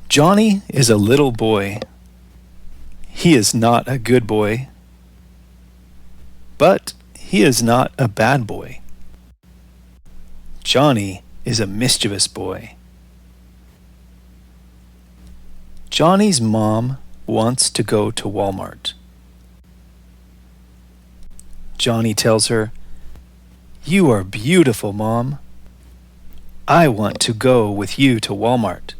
Johnny is a little boy. He is not a good boy, but he is not a bad boy. Johnny is a mischievous boy. Johnny's mom wants to go to Walmart. Johnny tells her, "You are beautiful, Mom. I want to go with you to Walmart."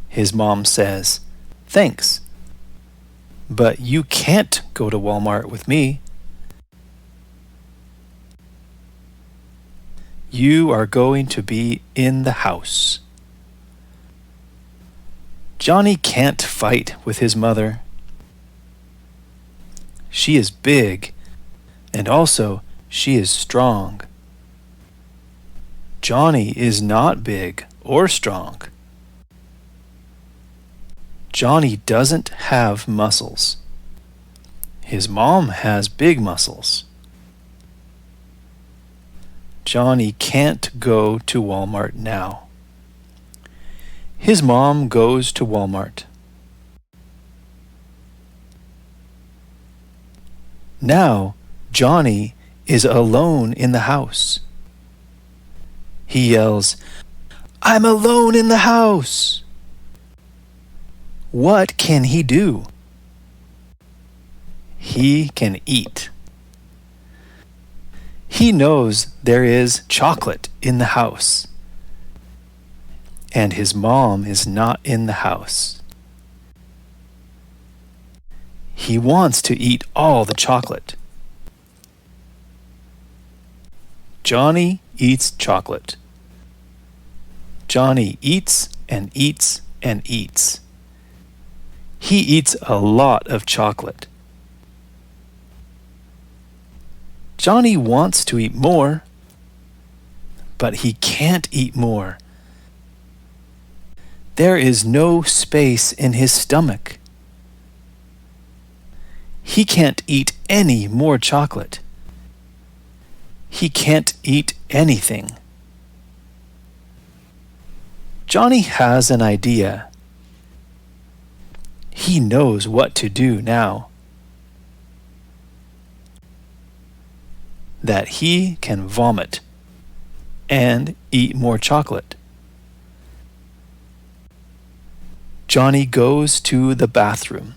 His mom says, "Thanks, but you can't go to Walmart with me. You are going to be in the house." Johnny can't fight with his mother. She is big, and also she is strong. Johnny is not big or strong. Johnny doesn't have muscles. His mom has big muscles. Johnny can't go to Walmart now. His mom goes to Walmart. Now, Johnny is alone in the house. He yells, "I'm alone in the house!" What can he do? He can eat. He knows there is chocolate in the house, and his mom is not in the house. He wants to eat all the chocolate. Johnny eats chocolate. Johnny eats and eats and eats. He eats a lot of chocolate. Johnny wants to eat more, but he can't eat more. There is no space in his stomach. He can't eat any more chocolate. He can't eat anything. Johnny has an idea. He knows what to do now. That he can vomit and eat more chocolate. Johnny goes to the bathroom.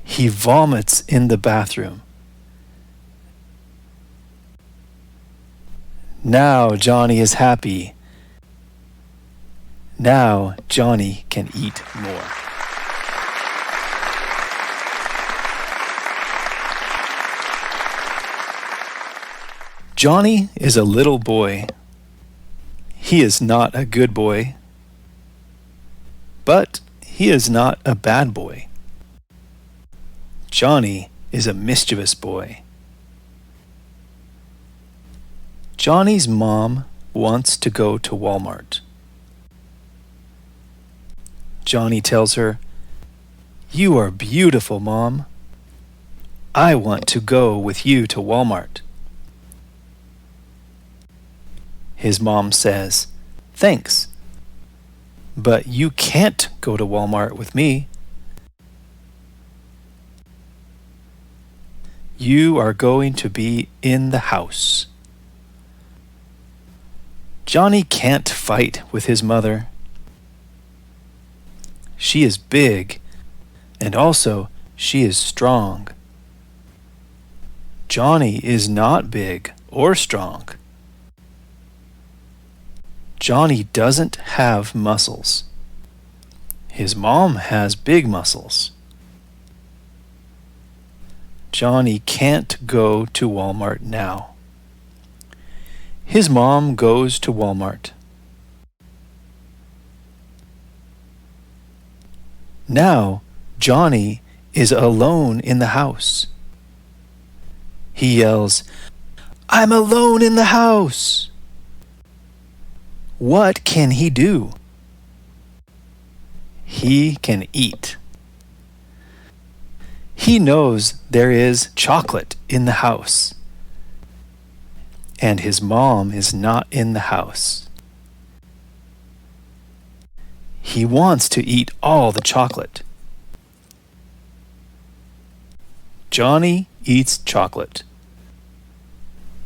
He vomits in the bathroom. Now Johnny is happy. Now Johnny can eat more. Johnny is a little boy. He is not a good boy, but he is not a bad boy. Johnny is a mischievous boy. Johnny's mom wants to go to Walmart. Johnny tells her, "You are beautiful, Mom. I want to go with you to Walmart." His mom says, "Thanks, but you can't go to Walmart with me. You are going to be in the house." Johnny can't fight with his mother. She is big, and also she is strong. Johnny is not big or strong. Johnny doesn't have muscles. His mom has big muscles. Johnny can't go to Walmart now. His mom goes to Walmart. Now Johnny is alone in the house. He yells, "I'm alone in the house!" What can he do? He can eat. He knows there is chocolate in the house, and his mom is not in the house. He wants to eat all the chocolate. Johnny eats chocolate.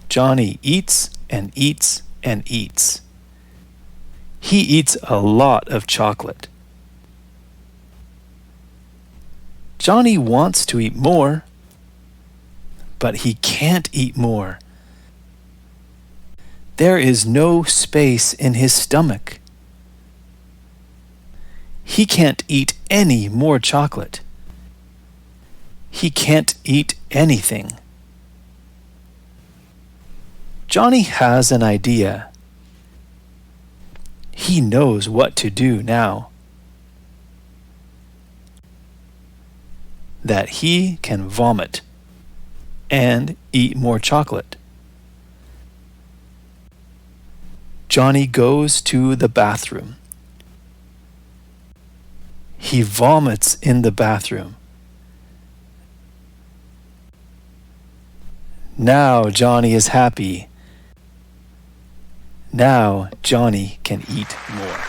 Johnny eats and eats and eats. He eats a lot of chocolate. Johnny wants to eat more, but he can't eat more. There is no space in his stomach. He can't eat any more chocolate. He can't eat anything. Johnny has an idea. He knows what to do now. That he can vomit and eat more chocolate. Johnny goes to the bathroom. He vomits in the bathroom. Now Johnny is happy. Now Johnny can eat more.